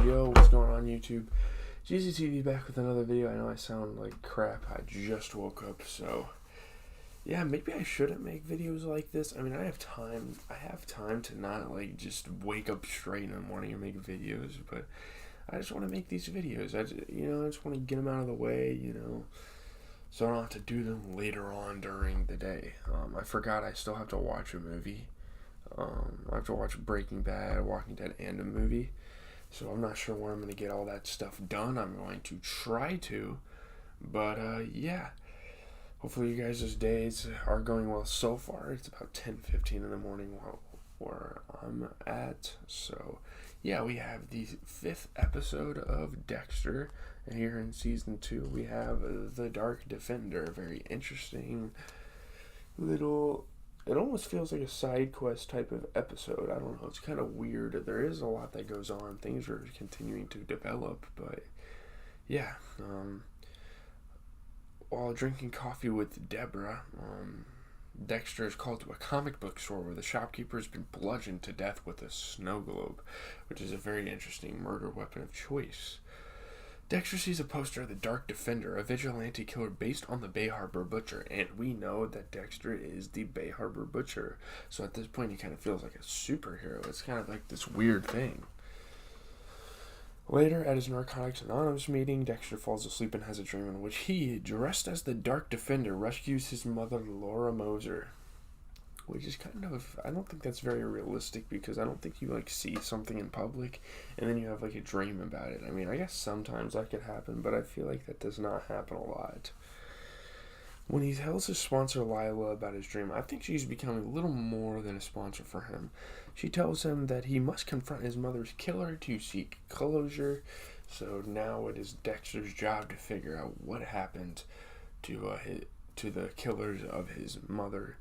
Yo, what's going on YouTube? GZTV back with another video. I know I sound like crap. I just woke up, so yeah, maybe I shouldn't make videos like this. I mean, I have time to not like just wake up straight in the morning and make videos, but I just want to make these videos. I just want to get them out of the way, so I don't have to do them later on during the day. I forgot I still have to watch a movie. I have to watch Breaking Bad, Walking Dead, and a movie. So I'm not sure when I'm going to get all that stuff done. I'm going to try to. But, yeah. Hopefully you guys' days are going well so far. It's about 10:15 in the morning where I'm at. So, yeah, we have the 5th episode of Dexter. And here in Season 2, we have The Dark Defender. A very interesting little... It almost feels like a side quest type of episode. I don't know. It's kind of weird. There is a lot that goes on. Things are continuing to develop. But, yeah. While drinking coffee with Deborah, Dexter is called to a comic book store where the shopkeeper has been bludgeoned to death with a snow globe, which is a very interesting murder weapon of choice. Dexter sees a poster of the Dark Defender, a vigilante killer based on the Bay Harbor Butcher, and we know that Dexter is the Bay Harbor Butcher. So at this point, he kind of feels like a superhero. It's kind of like this weird thing. Later, at his Narcotics Anonymous meeting, Dexter falls asleep and has a dream in which he, dressed as the Dark Defender, rescues his mother, Laura Moser. Which is kind of, I don't think that's very realistic, because I don't think you, see something in public, and then you have, a dream about it. I mean, I guess sometimes that could happen, but I feel like that does not happen a lot. When he tells his sponsor, Lila, about his dream, I think she's becoming a little more than a sponsor for him. She tells him that he must confront his mother's killer to seek closure, so now it is Dexter's job to figure out what happened to the killers of his mother.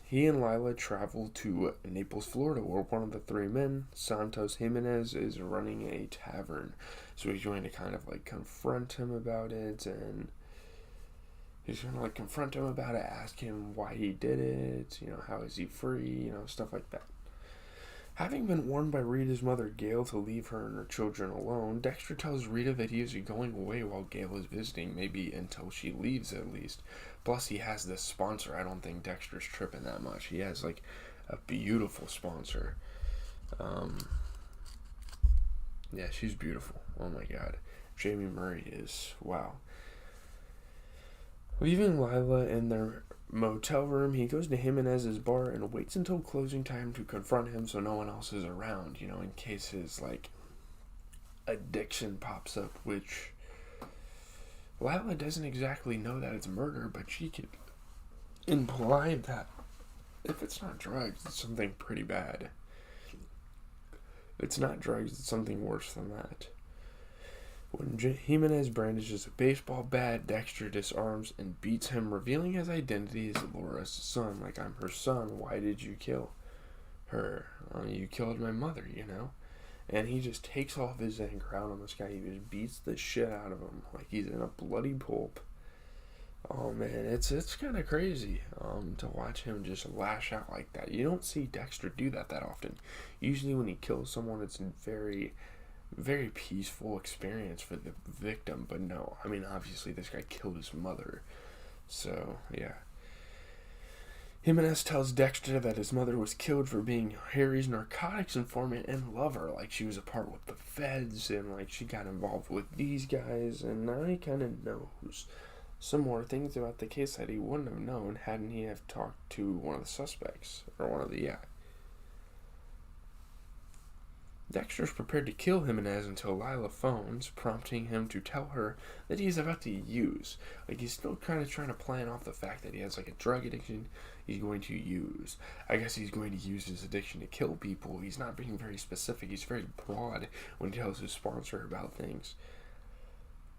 He and Lila travel to Naples, Florida, where one of the 3 men, Santos Jimenez, is running a tavern. So he's going to kind of confront him about it, and he's going to confront him about it, ask him why he did it, how is he free, stuff like that. Having been warned by Rita's mother, Gail, to leave her and her children alone, Dexter tells Rita that he is going away while Gail is visiting, maybe until she leaves at least. Plus, he has this sponsor. I don't think Dexter's tripping that much. He has, a beautiful sponsor. Yeah, she's beautiful. Oh my god. Jamie Murray is, wow. Leaving Lila in their motel room, he goes to Jimenez's bar and waits until closing time to confront him so no one else is around, in case his, addiction pops up, which Lila doesn't exactly know that it's murder, but she could imply that if it's not drugs, it's something pretty bad. If it's not drugs, it's something worse than that. When Jimenez brandishes a baseball bat, Dexter disarms and beats him, revealing his identity as Laura's son. I'm her son. Why did you kill her? You killed my mother, And he just takes off his anger out on this guy. He just beats the shit out of him like he's in a bloody pulp. Oh man, it's kind of crazy to watch him just lash out like that. You don't see Dexter do that often. Usually when he kills someone, it's very peaceful experience for the victim, but no, I mean, obviously this guy killed his mother, so yeah. Jimenez tells Dexter that his mother was killed for being Harry's narcotics informant and lover, she was a part with the feds, and she got involved with these guys, and now he kind of knows some more things about the case that he wouldn't have known hadn't he have talked to one of the suspects, or one of the, Dexter's prepared to kill Jimenez until Lila phones, prompting him to tell her that he is about to use. He's still kind of trying to plan off the fact that he has, a drug addiction he's going to use. I guess he's going to use his addiction to kill people. He's not being very specific. He's very broad when he tells his sponsor about things.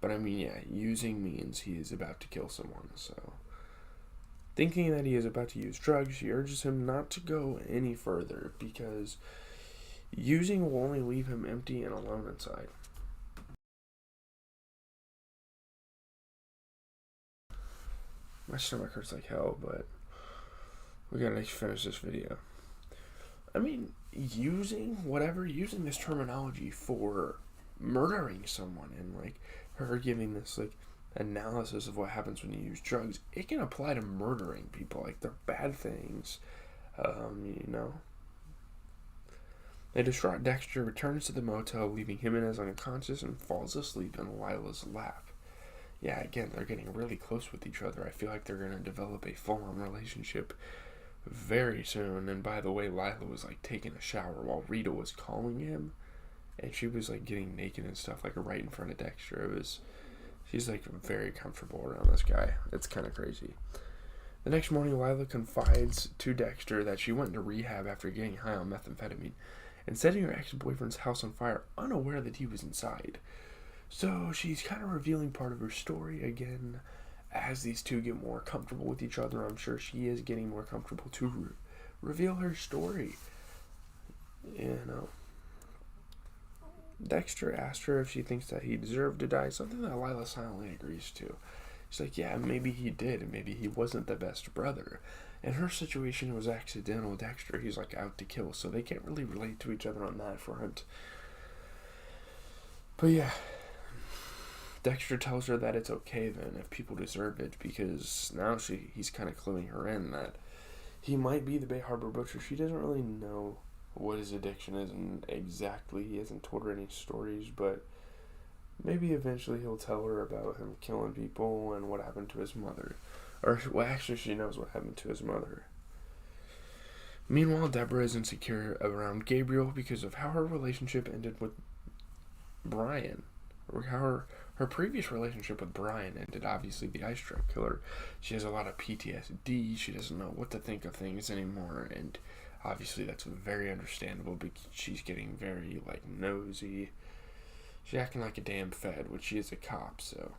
But, I mean, yeah, using means he is about to kill someone, so... Thinking that he is about to use drugs, she urges him not to go any further, because using will only leave him empty and alone inside. My stomach hurts like hell, but we gotta finish this video. I mean, using this terminology for murdering someone, and like her giving this like analysis of what happens when you use drugs, it can apply to murdering people. Like, they're bad things. you know. A distraught Dexter returns to the motel, leaving Jimenez unconscious, and falls asleep in Lila's lap. Yeah, again, they're getting really close with each other. I feel like they're going to develop a full-on relationship very soon. And by the way, Lila was like taking a shower while Rita was calling him, and she was like getting naked and stuff, like right in front of Dexter. She's like very comfortable around this guy. It's kind of crazy. The next morning, Lila confides to Dexter that she went into rehab after getting high on methamphetamine and setting her ex-boyfriend's house on fire, unaware that he was inside. So she's kind of revealing part of her story again as these two get more comfortable with each other. I'm sure she is getting more comfortable to reveal her story. You know. Dexter asked her if she thinks that he deserved to die, something that Lila silently agrees to. She's like, yeah, maybe he did, and maybe he wasn't the best brother. In her situation, it was accidental. Dexter, he's like out to kill, so they can't really relate to each other on that front. But yeah, Dexter tells her that it's okay then if people deserve it, because now he's kind of cluing her in that he might be the Bay Harbor Butcher. She doesn't really know what his addiction is, and exactly, he hasn't told her any stories, but maybe eventually he'll tell her about him killing people and what happened to his mother. Or, well, actually, she knows what happened to his mother. Meanwhile, Deborah is insecure around Gabriel because of how her relationship ended with Brian. Or how her previous relationship with Brian ended. Obviously, the ice truck killer. She has a lot of PTSD. She doesn't know what to think of things anymore. And obviously, that's very understandable because she's getting very, like, nosy. She's acting like a damn fed, which she is a cop, so.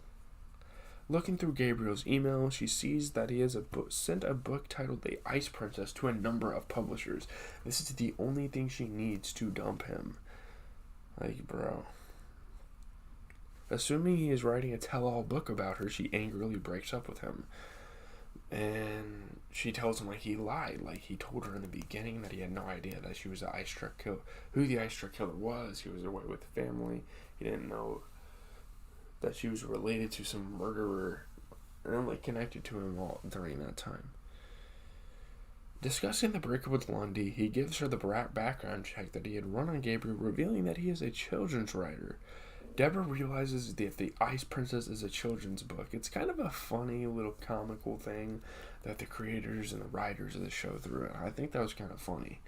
Looking through Gabriel's email, she sees that he has sent a book titled The Ice Princess to a number of publishers. This is the only thing she needs to dump him. Like, bro. Assuming he is writing a tell-all book about her, she angrily breaks up with him. And she tells him, like, he lied. Like, he told her in the beginning that he had no idea that she was the ice truck killer. Who the ice truck killer was. He was away with the family. He didn't know that she was related to some murderer and like connected to him all during that time. Discussing the breakup with Lundy, he gives her the background check that he had run on Gabriel, revealing that he is a children's writer. Deborah realizes that The Ice Princess is a children's book. It's kind of a funny little comical thing that the creators and the writers of the show threw in. I think that was kind of funny.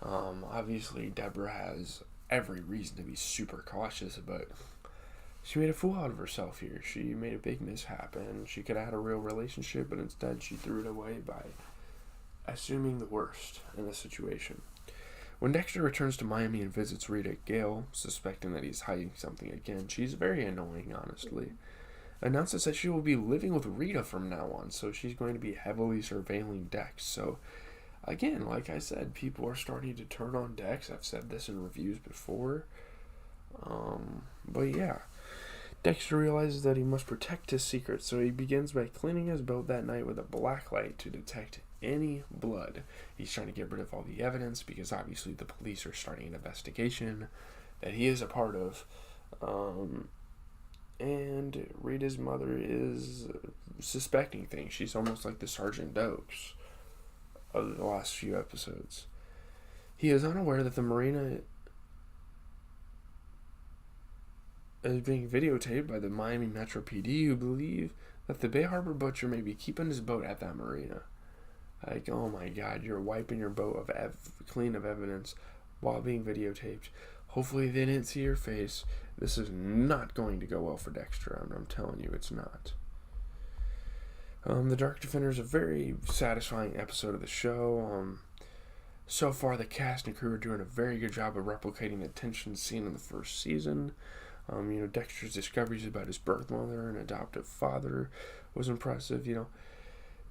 Obviously, Deborah has every reason to be super cautious, but she made a fool out of herself here. She made a big mishap, and she could have had a real relationship, but instead she threw it away by assuming the worst in the situation. When Dexter returns to Miami and visits Rita, Gail, suspecting that he's hiding something again, she's very annoying, honestly, announces that she will be living with Rita from now on, so she's going to be heavily surveilling Dex. So, again, like I said, people are starting to turn on Dex. I've said this in reviews before. But yeah. Dexter realizes that he must protect his secret, so he begins by cleaning his boat that night with a blacklight to detect any blood. He's trying to get rid of all the evidence because obviously the police are starting an investigation that he is a part of. And Rita's mother is suspecting things. She's almost like the Sergeant Dokes of the last few episodes. He is unaware that the marina is being videotaped by the Miami Metro PD, who believe that the Bay Harbor Butcher may be keeping his boat at that marina. Like, oh my god, you're wiping your boat clean of evidence while being videotaped. Hopefully they didn't see your face. This is not going to go well for Dexter. I'm telling you, it's not. The Dark Defender is a very satisfying episode of the show. So far, the cast and crew are doing a very good job of replicating the tension seen in the first season. Dexter's discoveries about his birth mother and adoptive father was impressive.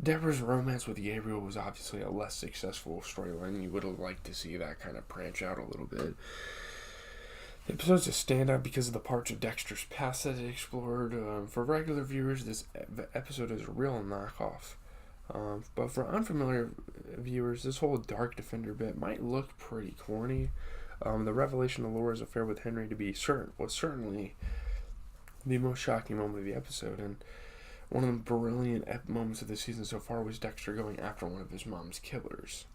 Deborah's romance with Gabriel was obviously a less successful storyline. You would have liked to see that kind of branch out a little bit. The episodes just stand out because of the parts of Dexter's past that it explored. For regular viewers, this episode is a real knockoff But for unfamiliar viewers, this whole Dark Defender bit might look pretty corny. The revelation of Laura's affair with Henry to be certain was certainly the most shocking moment of the episode, and one of the brilliant moments of the season so far was Dexter going after one of his mom's killers.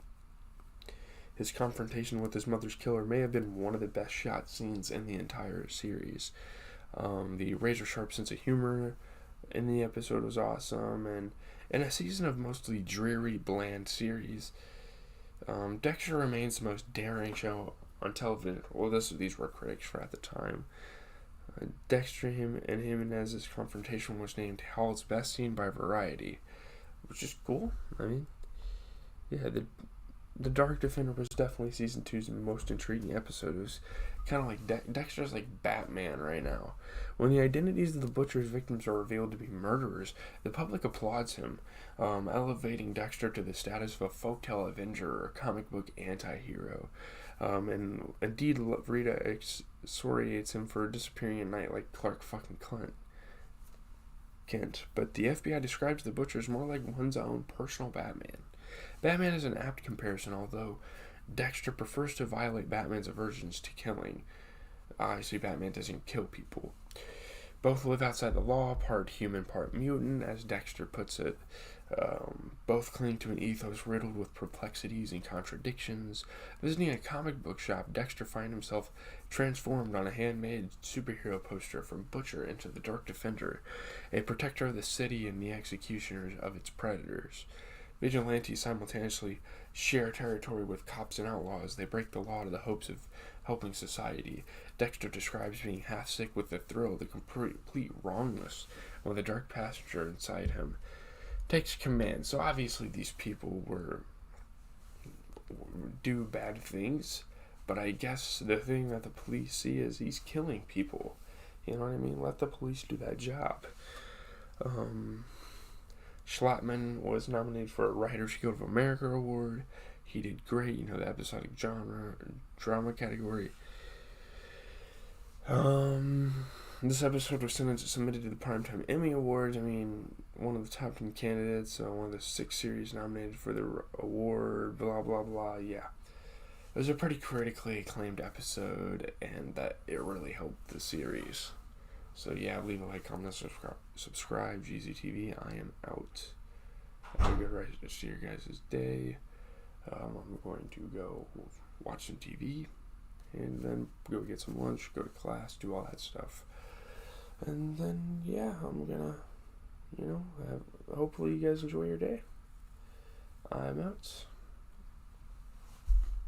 His confrontation with his mother's killer may have been one of the best shot scenes in the entire series. The razor sharp sense of humor in the episode was awesome, and in a season of mostly dreary, bland series, Dexter remains the most daring show on television. Well, these were critics for at the time. Dexter and his confrontation was named Hall's best scene by Variety, which is cool. I mean, yeah, the Dark Defender was definitely season 2's most intriguing episode. It was kind of like Dexter's like Batman right now. When the identities of the butcher's victims are revealed to be murderers, the public applauds him, elevating Dexter to the status of a folktale avenger or comic book anti-hero. And indeed, Rita excoriates him for disappearing at night like Clark fucking Kent. But the FBI describes the butcher as more like one's own personal Batman. Batman is an apt comparison, although Dexter prefers to violate Batman's aversions to killing. Obviously, Batman doesn't kill people. Both live outside the law, part human, part mutant, as Dexter puts it. Both cling to an ethos riddled with perplexities and contradictions. Visiting a comic book shop, Dexter finds himself transformed on a handmade superhero poster from Butcher into the Dark Defender, a protector of the city and the executioners of its predators. Vigilantes simultaneously share territory with cops and outlaws. They break the law to the hopes of helping society. Dexter describes being half sick with the thrill, the complete wrongness when the dark passenger inside him takes command. So obviously these people do bad things, but I guess the thing that the police see is he's killing people. You know what I mean? Let the police do that job. Schlattman was nominated for a Writers Guild of America award. He did great, the episodic drama category. This episode was submitted to the Primetime Emmy Awards. I mean, one of the top 10 candidates, one of the 6 series nominated for the award, blah, blah, blah, yeah. It was a pretty critically acclaimed episode, and that it really helped the series. So yeah, leave a like, comment, subscribe, GZTV. I am out. Have a good rest of your guys' day. I'm going to go watch some TV, and then go get some lunch, go to class, do all that stuff. And then, yeah, I'm gonna, hopefully you guys enjoy your day. I'm out.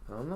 I don't know.